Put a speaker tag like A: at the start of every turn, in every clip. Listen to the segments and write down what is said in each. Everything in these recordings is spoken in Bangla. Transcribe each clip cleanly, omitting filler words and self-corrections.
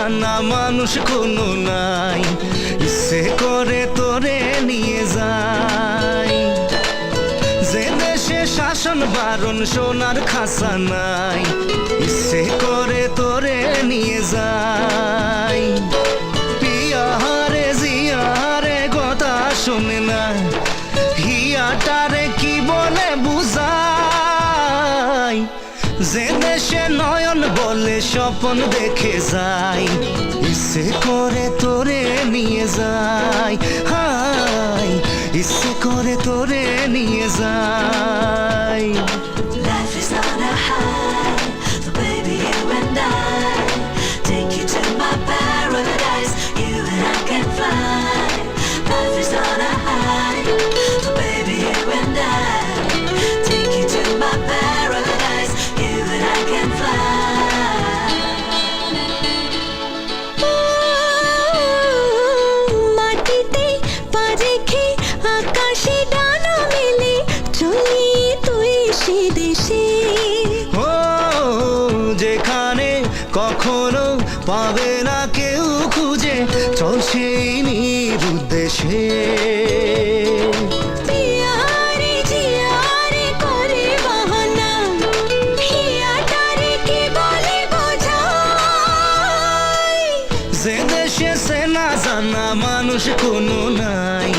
A: জানা মানুষ কোনো নাই, ইচ্ছে করে তোরে নিয়ে যাই। যে দেশে শাসন বারণ সোনার খাসা নাই, ইচ্ছে করে তোরে নিয়ে যাই। পিয়ারে জিয়ারে কথা শোনে না, হিয়াটারে কি বলে বুঝাই। যে দেশে নয়ন বলে স্বপ্ন দেখে যাই, ইচ্ছে করে তোরে নিয়ে যাই। হাই ইচ্ছে করে তোরে নিয়ে যাই।
B: Life is on a high, so baby you and I take you to my paradise. You and I can fly. Life is on a high, so baby you and I take you to my paradise. You and I can fly. মাটিতে পা রেখে আকাশে ডানা মেলে চলি তুই সে দেশে।
A: ও যেখানে কখনো পাবে না কেউ খুঁজে, চল সেই নিরুদ্দেশে।
B: পিয়ারে জিয়ারে করে বাহানা, হিয়াটারে কি বলে বোঝাই।
A: যে দেশে সে না জানা মানুষ কোনো নাই,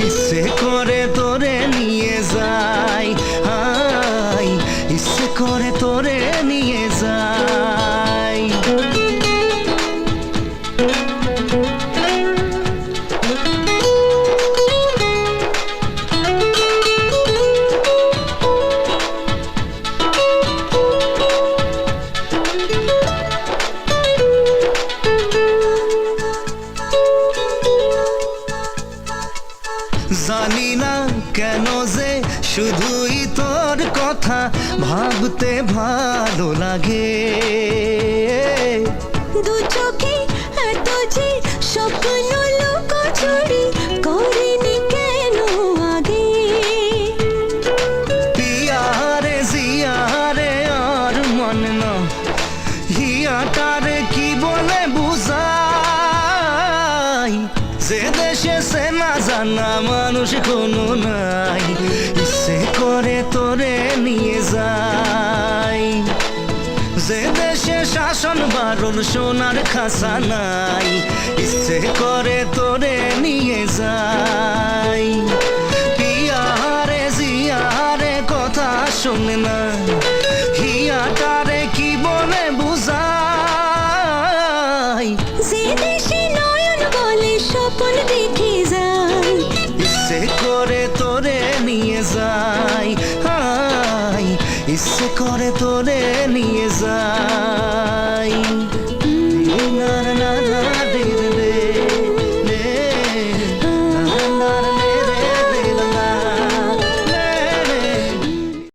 A: ইচ্ছে করে তোরে নিয়ে যাই। হাই ইচ্ছে করে তোরে নিয়ে যাই। জানি না কেন যে শুধুই তোর কথা ভাবতে ভালো লাগে।
B: দু চোখে এত যে স্বপ্ন লুকোচুরি করিনি কেন আগে।
A: পিয়ারে জিয়ারে আর মন না, হিয়াটারে কি বলে বুঝাই। যে দেশে সে না জানা মানুষ কোনো নাই, ইচ্ছে করে তোরে নিয়ে যাই। যে দেশে শাসন বারণ সোনার খাসা নাই, ইচ্ছে করে তোরে নিয়ে যাই। পিয়ারে জিয়ারে কথা শোনে না, হিয়াটারে কি বলে বুঝাই।
B: যে দেশে নয়ন বলে স্বপ্ন দেখে যাই,
A: ইচ্ছে করে তোরে নিয়ে যাই। হাই ইচ্ছে করে তোরে নিয়ে যাই।